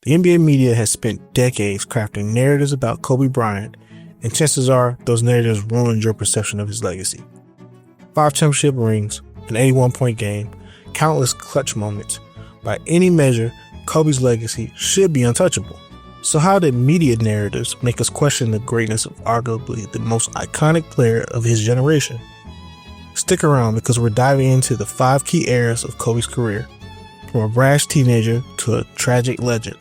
The NBA media has spent decades crafting narratives about Kobe Bryant, and chances are those narratives ruined your perception of his legacy. 5 championship rings, an 81-point game, countless clutch moments. By any measure, Kobe's legacy should be untouchable. So how did media narratives make us question the greatness of arguably the most iconic player of his generation? Stick around because we're diving into the 5 key eras of Kobe's career, from a brash teenager to a tragic legend,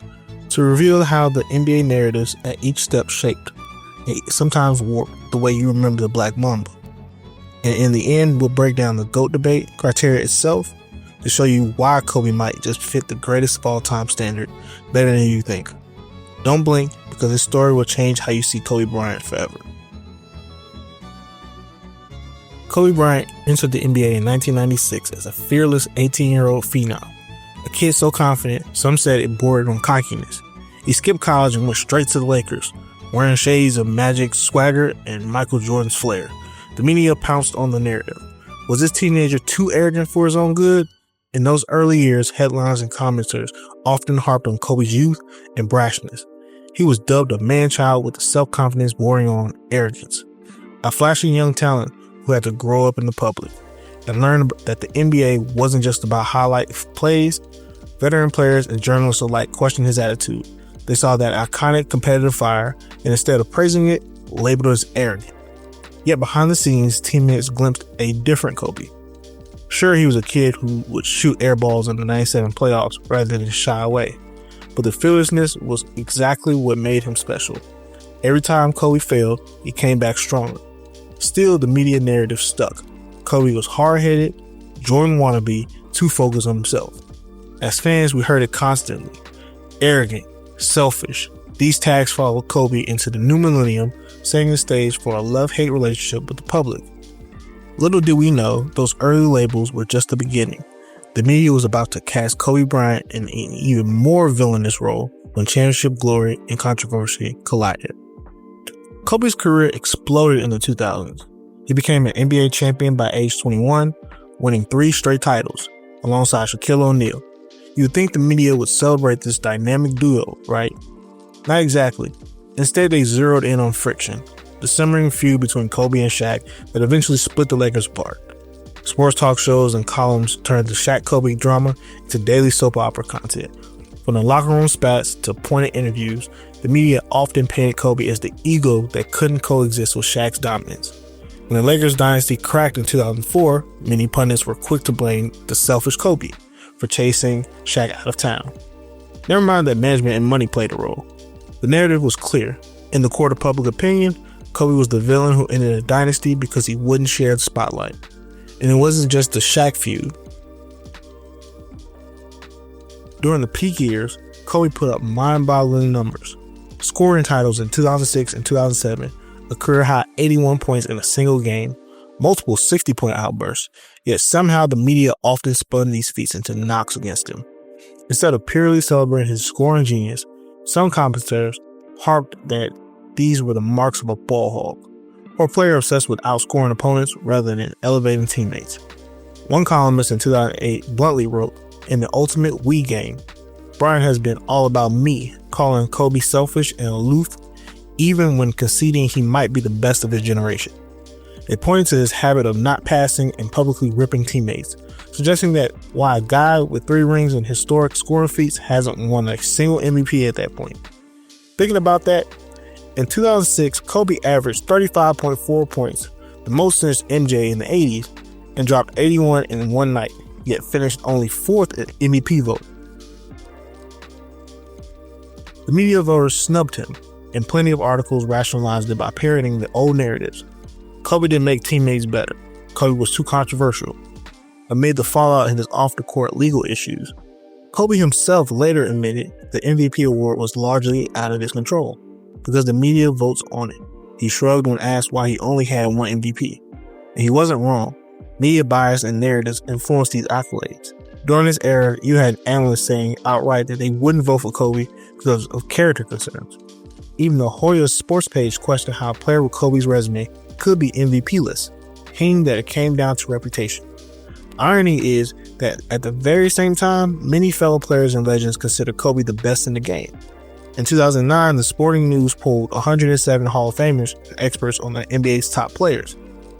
to reveal how the NBA narratives at each step shaped and sometimes warped the way you remember the Black Mamba. And in the end, we'll break down the GOAT debate criteria itself to show you why Kobe might just fit the greatest of all time standard better than you think. Don't blink, because his story will change how you see Kobe Bryant forever. Kobe Bryant entered the NBA in 1996 as a fearless 18-year-old phenom. A kid so confident, some said it bordered on cockiness. He skipped college and went straight to the Lakers, wearing shades of Magic's swagger and Michael Jordan's flair. The media pounced on the narrative. Was this teenager too arrogant for his own good? In those early years, headlines and commenters often harped on Kobe's youth and brashness. He was dubbed a man-child with the self-confidence bordering on arrogance. A flashy young talent who had to grow up in the public and learn that the NBA wasn't just about highlight plays. Veteran players and journalists alike questioned his attitude. They saw that iconic competitive fire and instead of praising it, labeled it as arrogant. Yet behind the scenes, teammates glimpsed a different Kobe. Sure, he was a kid who would shoot air balls in the 97 playoffs rather than shy away, but the fearlessness was exactly what made him special. Every time Kobe failed, he came back stronger. Still, the media narrative stuck. Kobe was hard-headed, Jordan wannabe, too focused on himself. As fans, we heard it constantly. Arrogant, selfish. These tags followed Kobe into the new millennium, setting the stage for a love-hate relationship with the public. Little did we know, those early labels were just the beginning. The media was about to cast Kobe Bryant in an even more villainous role when championship glory and controversy collided. Kobe's career exploded in the 2000s. He became an NBA champion by age 21, winning 3 straight titles, alongside Shaquille O'Neal. You would think the media would celebrate this dynamic duo, right? Not exactly. Instead, they zeroed in on friction, the simmering feud between Kobe and Shaq that eventually split the Lakers apart. Sports talk shows and columns turned the Shaq-Kobe drama into daily soap opera content. From the locker room spats to pointed interviews, the media often painted Kobe as the ego that couldn't coexist with Shaq's dominance. When the Lakers dynasty cracked in 2004, many pundits were quick to blame the selfish Kobe for chasing Shaq out of town. Never mind that management and money played a role. The narrative was clear. In the court of public opinion, Kobe was the villain who ended a dynasty because he wouldn't share the spotlight. And it wasn't just the Shaq feud. During the peak years, Kobe put up mind-boggling numbers. Scoring titles in 2006 and 2007, a career-high 81 points in a single game, multiple 60-point outbursts, yet somehow the media often spun these feats into knocks against him. Instead of purely celebrating his scoring genius, some commentators harped that these were the marks of a ball hog, or a player obsessed with outscoring opponents rather than elevating teammates. One columnist in 2008 bluntly wrote, "In the ultimate we game, Bryant has been all about me," calling Kobe selfish and aloof, even when conceding he might be the best of his generation. It pointed to his habit of not passing and publicly ripping teammates, suggesting that while a guy with 3 rings and historic scoring feats hasn't won a single MVP at that point. Thinking about that, in 2006, Kobe averaged 35.4 points, the most since MJ in the 80s, and dropped 81 in one night, yet finished only 4th at MVP vote. The media voters snubbed him, and plenty of articles rationalized it by parroting the old narratives. Kobe didn't make teammates better. Kobe was too controversial. Amid the fallout in his off-the-court legal issues, Kobe himself later admitted the MVP award was largely out of his control because the media votes on it. He shrugged when asked why he only had 1 MVP. And he wasn't wrong. Media bias and narratives influenced these accolades. During this era, you had analysts saying outright that they wouldn't vote for Kobe because of character concerns. Even the Hoya's sports page questioned how a player with Kobe's resume could be MVP-less, hinting that it came down to reputation. Irony is that at the very same time, many fellow players and legends consider Kobe the best in the game. In 2009, the Sporting News polled 107 Hall of Famers and experts on the NBA's top players.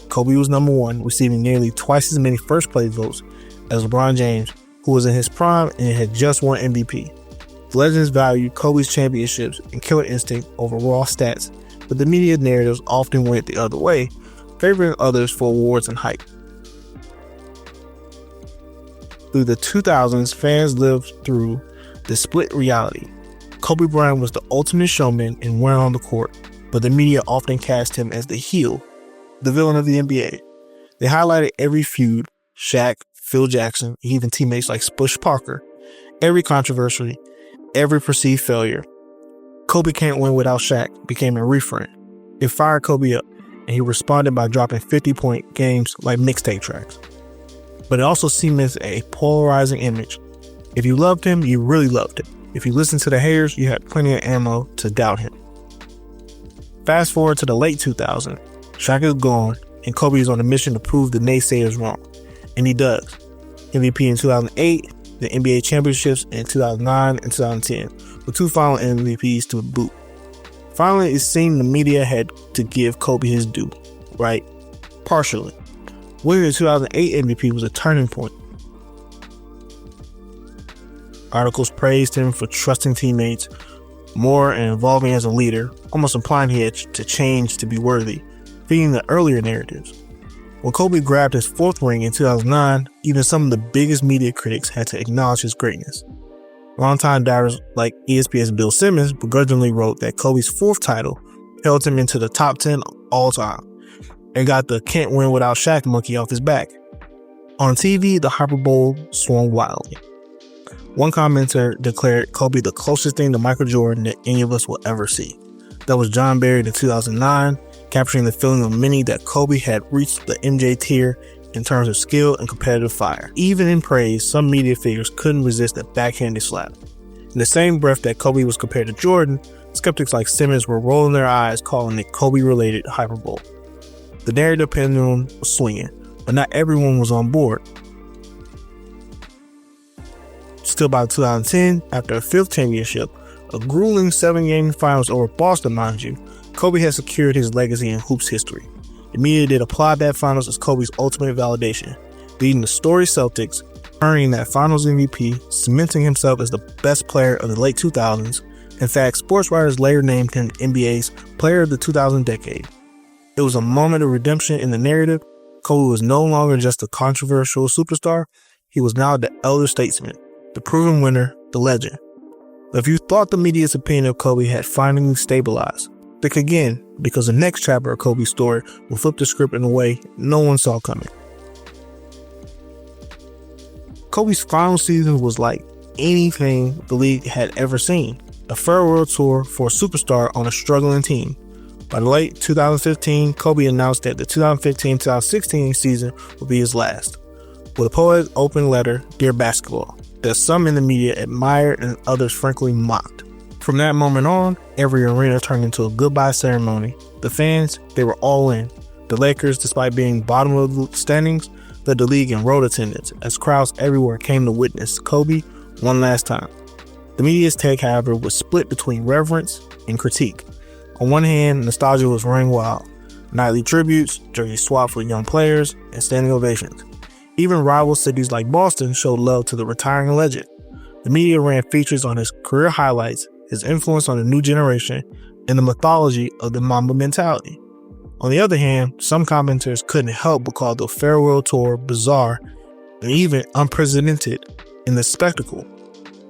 Kobe was number one, receiving nearly twice as many first-place votes as LeBron James, who was in his prime and had just won MVP. The legends valued Kobe's championships and killer instinct over raw stats, but the media narratives often went the other way, favoring others for awards and hype. Through the 2000s, fans lived through the split reality. Kobe Bryant was the ultimate showman and went on the court, but the media often cast him as the heel, the villain of the NBA. They highlighted every feud, Shaq, Phil Jackson, even teammates like Spush Parker, every controversy, every perceived failure. Kobe can't win without Shaq became a refrain. It fired Kobe up, and he responded by dropping 50-point games like mixtape tracks. But it also cemented a polarizing image. If you loved him, you really loved him. If you listened to the haters, you had plenty of ammo to doubt him. Fast forward to the late 2000s, Shaq is gone, and Kobe is on a mission to prove the naysayers wrong. And he does. MVP in 2008, the NBA championships in 2009 and 2010, with 2 final MVPs to boot. Finally, it seemed the media had to give Kobe his due, right? Partially. Winning the 2008 MVP was a turning point. Articles praised him for trusting teammates more and evolving as a leader, almost implying he had to change to be worthy, feeding the earlier narratives. When Kobe grabbed his 4th ring in 2009, even some of the biggest media critics had to acknowledge his greatness. Longtime divers like ESPN's Bill Simmons begrudgingly wrote that Kobe's 4th title held him into the top 10 all time and got the can't win without Shaq monkey off his back. On TV, the hyperbole swung wildly. One commenter declared Kobe the closest thing to Michael Jordan that any of us will ever see. That was John Barry in 2009, capturing the feeling of many that Kobe had reached the MJ tier in terms of skill and competitive fire. Even in praise, some media figures couldn't resist a backhanded slap. In the same breath that Kobe was compared to Jordan, skeptics like Simmons were rolling their eyes, calling it Kobe-related hyperbole. The narrative pendulum was swinging, but not everyone was on board. Still, by 2010, after a 5th championship, a grueling 7-game finals over Boston, mind you, Kobe has secured his legacy in hoops history. The media did applaud that finals as Kobe's ultimate validation, beating the storied Celtics, earning that finals MVP, cementing himself as the best player of the late 2000s. In fact, sports writers later named him NBA's Player of the 2000 decade. It was a moment of redemption in the narrative. Kobe was no longer just a controversial superstar, he was now the elder statesman, the proven winner, the legend. If you thought the media's opinion of Kobe had finally stabilized, think again, because the next chapter of Kobe's story will flip the script in a way no one saw coming. Kobe's final season was like anything the league had ever seen, a farewell tour for a superstar on a struggling team. By the late 2015, Kobe announced that the 2015-2016 season would be his last, with a poetic open letter, Dear Basketball, that some in the media admired and others frankly mocked. From that moment on, every arena turned into a goodbye ceremony. The fans, they were all in. The Lakers, despite being bottom of the standings, led the league in road attendance as crowds everywhere came to witness Kobe one last time. The media's take, however, was split between reverence and critique. On one hand, nostalgia was running wild. Nightly tributes, jerseys swapped with young players, and standing ovations. Even rival cities like Boston showed love to the retiring legend. The media ran features on his career highlights, his influence on the new generation, and the mythology of the Mamba mentality. On the other hand, some commenters couldn't help but call the farewell tour bizarre and even unprecedented in the spectacle.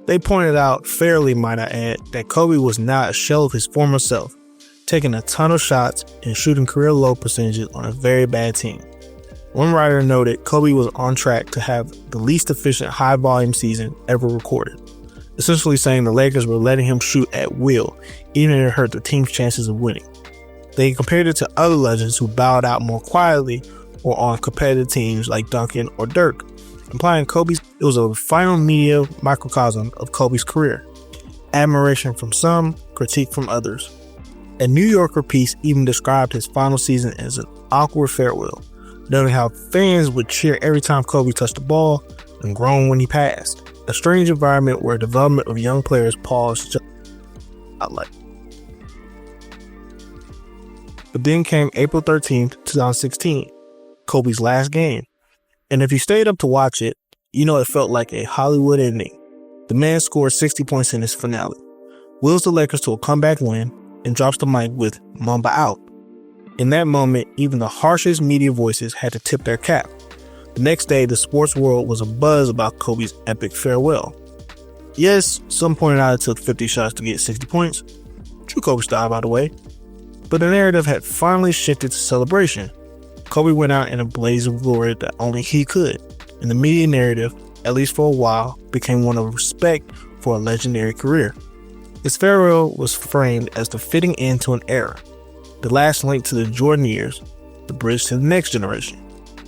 They pointed out, fairly might I add, that Kobe was not a shell of his former self, taking a ton of shots and shooting career low percentages on a very bad team. One writer noted Kobe was on track to have the least efficient high-volume season ever recorded, essentially saying the Lakers were letting him shoot at will, even if it hurt the team's chances of winning. They compared it to other legends who bowed out more quietly or on competitive teams like Duncan or Dirk, implying it was a final media microcosm of Kobe's career. Admiration from some, critique from others. A New Yorker piece even described his final season as an awkward farewell. noting how fans would cheer every time Kobe touched the ball and groan when he passed. A strange environment where development of young players paused just like. But then came April 13th, 2016, Kobe's last game. And if you stayed up to watch it, you know it felt like a Hollywood ending. The man scored 60 points in his finale, wills the Lakers to a comeback win, and drops the mic with "Mamba out." In that moment, even the harshest media voices had to tip their cap. The next day, the sports world was abuzz about Kobe's epic farewell. Yes, some pointed out it took 50 shots to get 60 points. True Kobe style, by the way. But the narrative had finally shifted to celebration. Kobe went out in a blaze of glory that only he could, and the media narrative, at least for a while, became one of respect for a legendary career. His farewell was framed as the fitting end to an era, the last link to the Jordan years, the bridge to the next generation.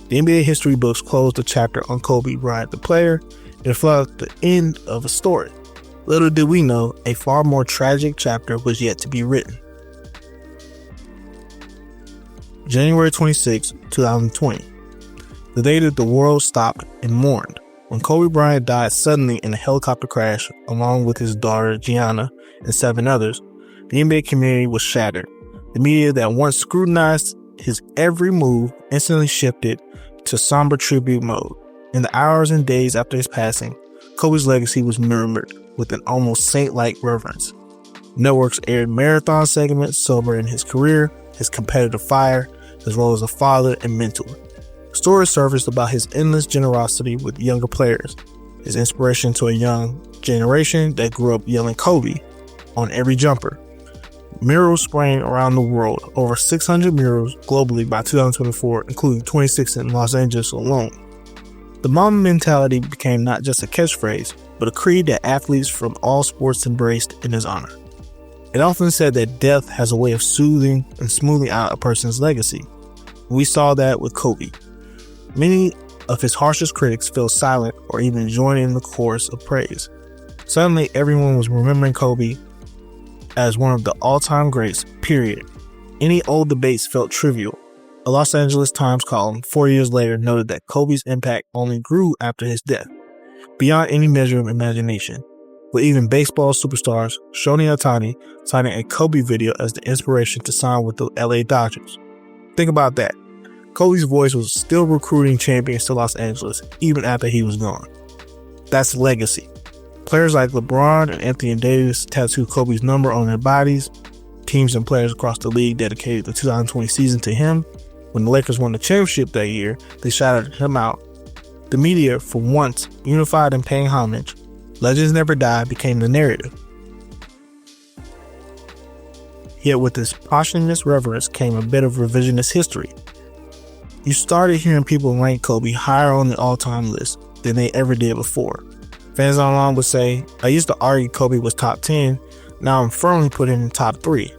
The NBA history books closed the chapter on Kobe Bryant the player, and it felt like the end of a story. Little did we know, a far more tragic chapter was yet to be written. January 26, 2020, the day that the world stopped and mourned. When Kobe Bryant died suddenly in a helicopter crash along with his daughter Gianna and 7 others, the NBA community was shattered. The media that once scrutinized his every move instantly shifted to somber tribute mode. In the hours and days after his passing, Kobe's legacy was remembered with an almost saint-like reverence. Networks aired marathon segments celebrating his career, his competitive fire, as well as a father and mentor. Stories surfaced about his endless generosity with younger players, his inspiration to a young generation that grew up yelling Kobe on every jumper. Murals sprang around the world, over 600 murals globally by 2024, including 26 in Los Angeles alone. The Mamba mentality became not just a catchphrase, but a creed that athletes from all sports embraced in his honor. It often said that death has a way of soothing and smoothing out a person's legacy. We saw that with Kobe. Many of his harshest critics fell silent or even joined in the chorus of praise. Suddenly, everyone was remembering Kobe as one of the all-time greats, period. Any old debates felt trivial. A Los Angeles Times column 4 years later noted that Kobe's impact only grew after his death, beyond any measure of imagination, with even baseball superstars Shohei Ohtani citing a Kobe video as the inspiration to sign with the LA Dodgers. Think about that. Kobe's voice was still recruiting champions to Los Angeles even after he was gone. That's legacy. Players like LeBron and Anthony Davis tattooed Kobe's number on their bodies. Teams and players across the league dedicated the 2020 season to him. When the Lakers won the championship that year, they shouted him out. The media, for once unified and paying homage, legends never die became the narrative. Yet with this posthumous reverence came a bit of revisionist history. You started hearing people rank Kobe higher on the all-time list than they ever did before. Fans online would say, I used to argue Kobe was top 10, now I'm firmly putting in top 3.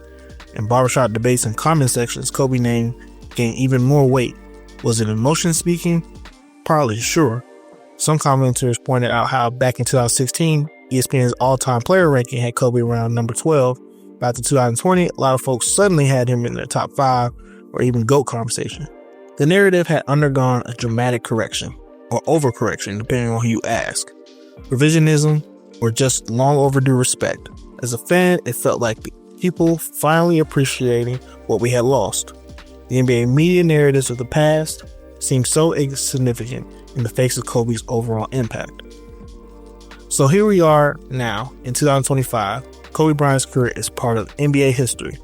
In barbershop debates and comment sections, Kobe's name gained even more weight. Was it emotion speaking? Probably, sure. Some commenters pointed out how back in 2016, ESPN's all-time player ranking had Kobe around number 12. By 2020, a lot of folks suddenly had him in their top 5 or even GOAT conversation. The narrative had undergone a dramatic correction, or overcorrection, depending on who you ask. Revisionism, or just long overdue respect. As a fan, it felt like people finally appreciating what we had lost. The NBA media narratives of the past seemed so insignificant in the face of Kobe's overall impact. So here we are now, in 2025, Kobe Bryant's career is part of NBA history,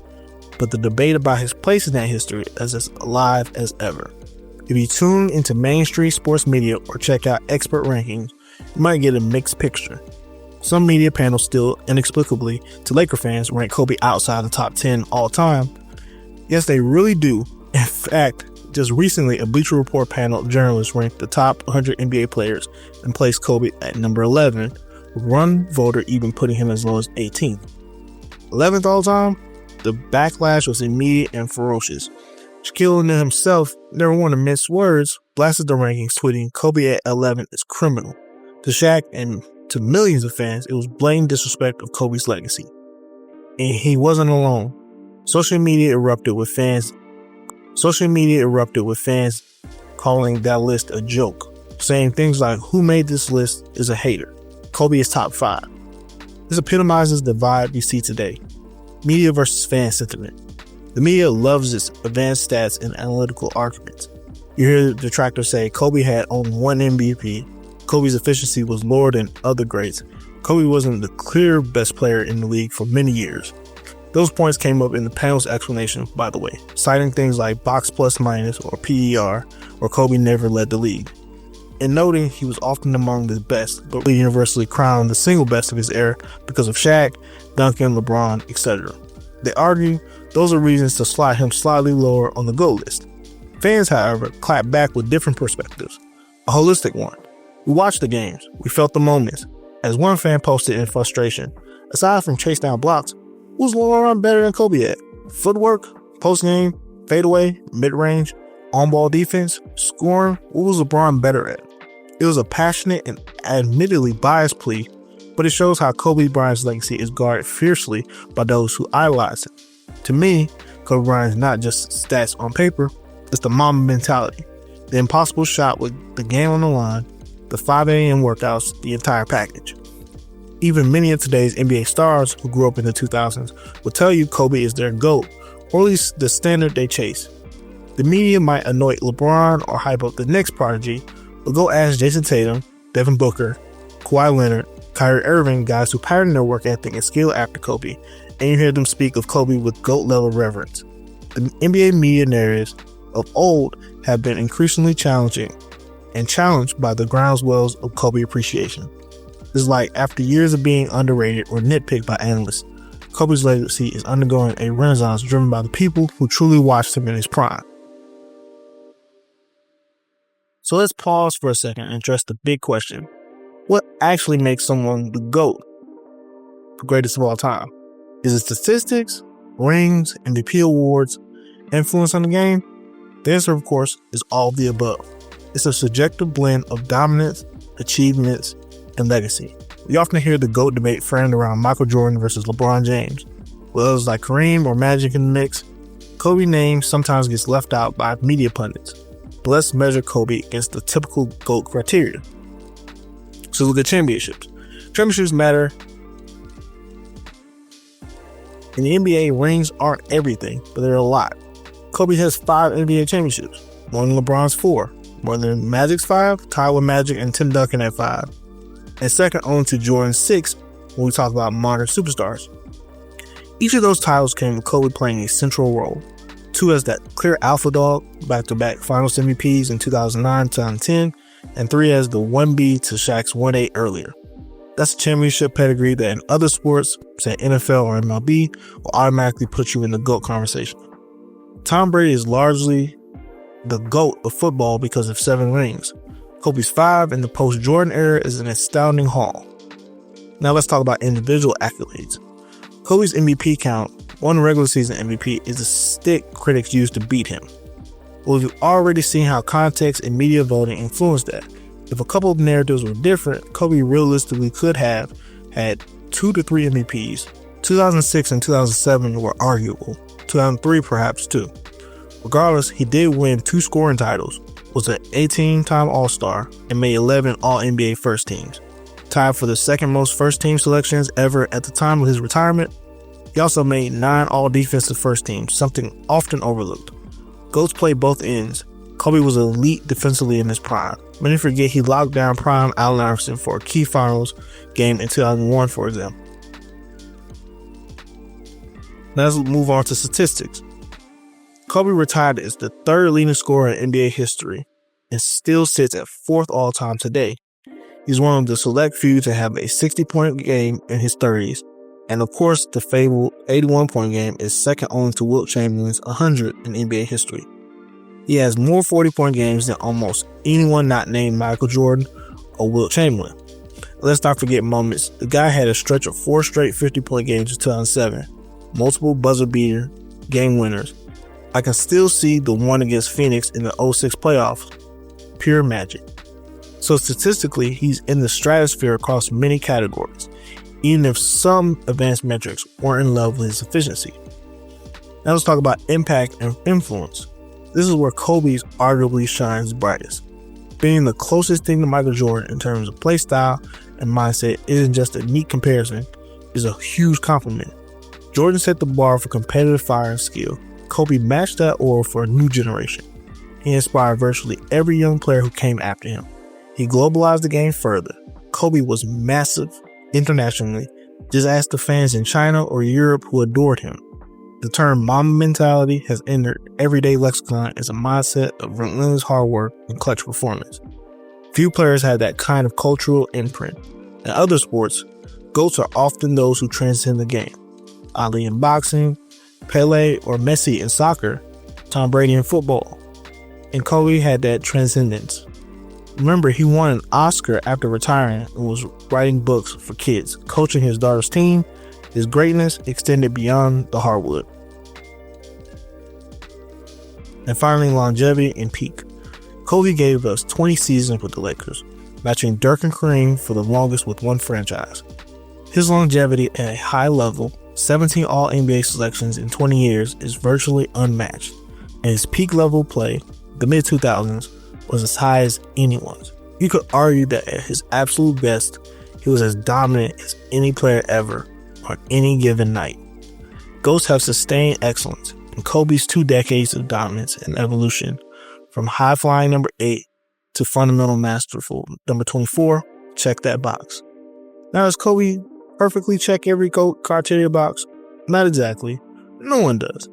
but the debate about his place in that history is as alive as ever. If you tune into mainstream sports media or check out expert rankings, you might get a mixed picture. Some media panels still, inexplicably to Laker fans, rank Kobe outside the top 10 all time. Yes, they really do. In fact, just recently, a Bleacher Report panel of journalists ranked the top 100 NBA players and placed Kobe at number 11, with one voter even putting him as low as 18th. 11th all time? The backlash was immediate and ferocious. Shaquille O'Neal himself, never one to mince words, blasted the rankings, tweeting, Kobe at 11 is criminal. To Shaq and to millions of fans, it was blatant disrespect of Kobe's legacy. And he wasn't alone. Social media erupted with fans calling that list a joke, saying things like, "Who made this list is a hater. Kobe is top 5. This epitomizes the vibe we see today. Media versus fan sentiment. The media loves its advanced stats and analytical arguments. You hear detractors say Kobe had only 1 MVP. Kobe's efficiency was lower than other greats. Kobe wasn't the clear best player in the league for many years. Those points came up in the panel's explanation, by the way, citing things like box plus minus or PER, or Kobe never led the league, and noting he was often among the best, but universally crowned the single best of his era because of Shaq, Duncan, LeBron, etc. They argue those are reasons to slide him slightly lower on the GOAT list. Fans, however, clap back with different perspectives, a holistic one. We watched the games, we felt the moments. As one fan posted in frustration, aside from chase down blocks, who was LeBron better than Kobe at? Footwork, post-game, fadeaway, mid-range, on-ball defense, scoring, what was LeBron better at? It was a passionate and admittedly biased plea, but it shows how Kobe Bryant's legacy is guarded fiercely by those who idolize him. To me, Kobe Bryant is not just stats on paper, it's the Mamba mentality, the impossible shot with the game on the line, the 5 a.m. workouts, the entire package. Even many of today's NBA stars who grew up in the 2000s will tell you Kobe is their GOAT, or at least the standard they chase. The media might anoint LeBron or hype up the next prodigy, but go ask Jason Tatum, Devin Booker, Kawhi Leonard, Kyrie Irving, guys who patterned their work ethic and skill after Kobe, and you hear them speak of Kobe with GOAT-level reverence. The NBA media narratives of old have been increasingly challenging and challenged by the groundswells of Kobe appreciation. It's like after years of being underrated or nitpicked by analysts, Kobe's legacy is undergoing a renaissance driven by the people who truly watched him in his prime. So let's pause for a second and address the big question. What actually makes someone the GOAT, the greatest of all time? Is it statistics, rings, MVP awards, influence on the game? The answer, of course, is all of the above. It's a subjective blend of dominance, achievements, and legacy. We often hear the GOAT debate framed around Michael Jordan versus LeBron James. With others like Kareem or Magic in the mix, Kobe's name sometimes gets left out by media pundits. But let's measure Kobe against the typical GOAT criteria. So look at championships. Championships matter. In the NBA, rings aren't everything, but they're a lot. Kobe has 5 NBA championships, more than LeBron's 4, more than Magic's 5, tied with Magic and Tim Duncan at 5, and second only to Jordan's 6 when we talk about modern superstars. Each of those titles came with Kobe playing a central role. 2 as that clear alpha dog, back-to-back Finals MVPs in 2009, 2010, and 3 as the 1B to Shaq's 1A earlier. That's a championship pedigree that in other sports, say NFL or MLB, will automatically put you in the GOAT conversation. Tom Brady is largely the GOAT of football because of 7 rings. Kobe's 5 in the post-Jordan era is an astounding haul. Now let's talk about individual accolades. Kobe's MVP count, one regular season MVP, is a stick critics use to beat him. Well, we've already seen how context and media voting influenced that. If a couple of narratives were different, Kobe realistically could have had 2 to 3 MVPs. 2006 and 2007 were arguable. 2003 perhaps too. Regardless, he did win 2 scoring titles, was an 18-time All-Star, and made 11 All-NBA first teams. Tied for the second most first-team selections ever at the time of his retirement. He also made 9 All-Defensive first teams, something often overlooked. GOATs play both ends. Kobe was elite defensively in his prime. Many forget he locked down prime Allen Iverson for a key finals game in 2001, for example. Now let's move on to statistics. Kobe retired as the 3rd leading scorer in NBA history and still sits at 4th all-time today. He's one of the select few to have a 60-point game in his 30s, and of course the fabled 81-point game is second only to Wilt Chamberlain's 100 in NBA history. He has more 40-point games than almost anyone not named Michael Jordan or Wilt Chamberlain. Let's not forget moments. The guy had a stretch of 4 straight 50-point games in 2007, multiple buzzer beater game winners. I can still see the one against Phoenix in the 2006 playoffs. Pure magic. So statistically, he's in the stratosphere across many categories, even if some advanced metrics weren't in love with his efficiency. Now let's talk about impact and influence. This is where Kobe arguably shines brightest. Being the closest thing to Michael Jordan in terms of play style and mindset isn't just a neat comparison, it's a huge compliment. Jordan set the bar for competitive fire and skill. Kobe matched that aura for a new generation. He inspired virtually every young player who came after him. He globalized the game further. Kobe was massive internationally. Just ask the fans in China or Europe who adored him. The term Mamba mentality has entered everyday lexicon as a mindset of relentless hard work and clutch performance. Few players have that kind of cultural imprint. In other sports, GOATs are often those who transcend the game. Ali in boxing, Pele or Messi in soccer, Tom Brady in football. And Kobe had that transcendence. Remember, he won an Oscar after retiring and was writing books for kids, coaching his daughter's team. His greatness extended beyond the hardwood. And finally, longevity and peak. Kobe gave us 20 seasons with the Lakers, matching Dirk and Kareem for the longest with one franchise. His longevity at a high level, 17 All-NBA selections in 20 years, is virtually unmatched, and his peak level play, the mid-2000s, was as high as anyone's. You could argue that at his absolute best, he was as dominant as any player ever on any given night. GOATs have sustained excellence, and Kobe's 2 decades of dominance and evolution, from high-flying number 8 to fundamental masterful number 24, check that box. Now, does Kobe perfectly check every GOAT criteria box? Not exactly. No one does.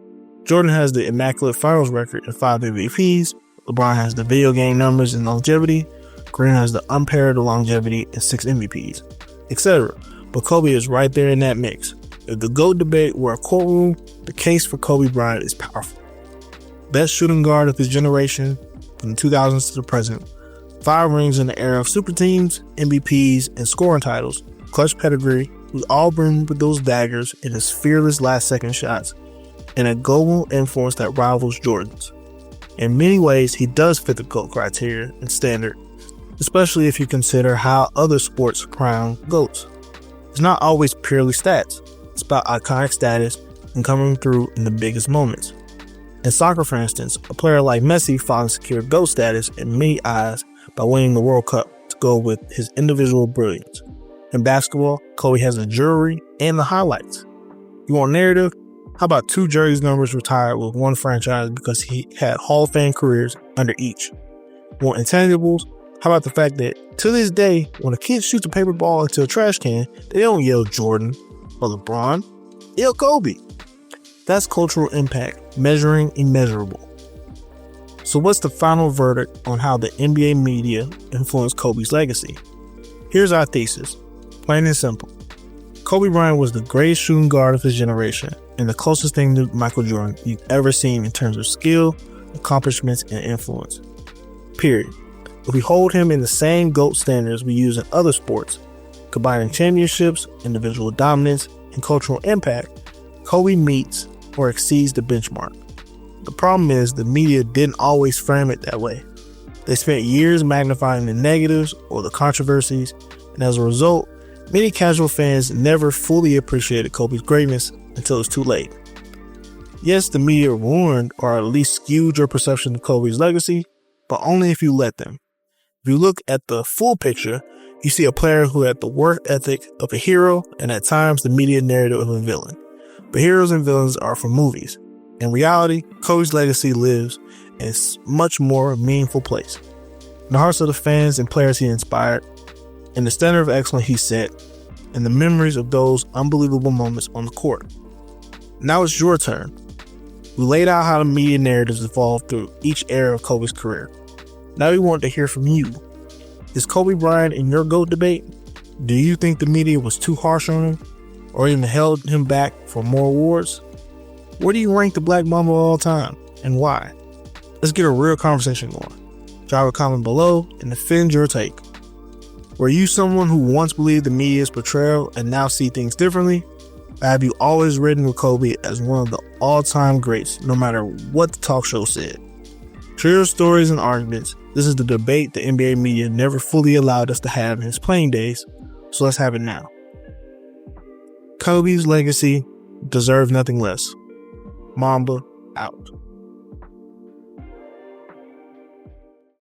Jordan has the immaculate finals record and 5 MVPs. LeBron has the video game numbers and longevity. Kareem has the unparalleled longevity and 6 MVPs, etc. But Kobe is right there in that mix. If the GOAT debate were a courtroom, the case for Kobe Bryant is powerful. Best shooting guard of his generation from the 2000s to the present. 5 rings in the era of super teams, MVPs, and scoring titles. Clutch pedigree, who all bring with those daggers in his fearless last-second shots, and a global influence that rivals Jordan's. In many ways, he does fit the GOAT criteria and standard, especially if you consider how other sports crown GOATs. It's not always purely stats. It's about iconic status and coming through in the biggest moments. In soccer, for instance, a player like Messi finally secured GOAT status in many eyes by winning the World Cup to go with his individual brilliance. In basketball, Kobe has the jewelry and the highlights. You want narrative? How about 2 jersey numbers retired with one franchise because he had Hall of Fame careers under each? Want intangibles? How about the fact that to this day, when a kid shoots a paper ball into a trash can, they don't yell Jordan or LeBron, they yell Kobe. That's cultural impact, measuring immeasurable. So what's the final verdict on how the NBA media influenced Kobe's legacy? Here's our thesis, plain and simple. Kobe Bryant was the greatest shooting guard of his generation and the closest thing to Michael Jordan you've ever seen in terms of skill, accomplishments, and influence. Period. If we hold him in the same GOAT standards we use in other sports, combining championships, individual dominance, and cultural impact, Kobe meets or exceeds the benchmark. The problem is the media didn't always frame it that way. They spent years magnifying the negatives or the controversies, and as a result, many casual fans never fully appreciated Kobe's greatness until it's too late. Yes, the media ruined or at least skewed your perception of Kobe's legacy, but only if you let them. If you look at the full picture, you see a player who had the work ethic of a hero and at times the media narrative of a villain. But heroes and villains are for movies. In reality, Kobe's legacy lives in a much more meaningful place. In the hearts of the fans and players he inspired, in the standard of excellence he set, and the memories of those unbelievable moments on the court. Now it's your turn. We laid out how the media narratives evolved through each era of Kobe's career. Now we want to hear from you. Is Kobe Bryant in your GOAT debate? Do you think the media was too harsh on him, or even held him back for more awards? Where do you rank the Black Mamba of all time, and why? Let's get a real conversation going. Drop a comment below and defend your take. Were you someone who once believed the media's portrayal and now see things differently? Or have you always written with Kobe as one of the all-time greats, no matter what the talk show said? Share your stories and arguments. This is the debate the NBA media never fully allowed us to have in his playing days, so let's have it now. Kobe's legacy deserves nothing less. Mamba out.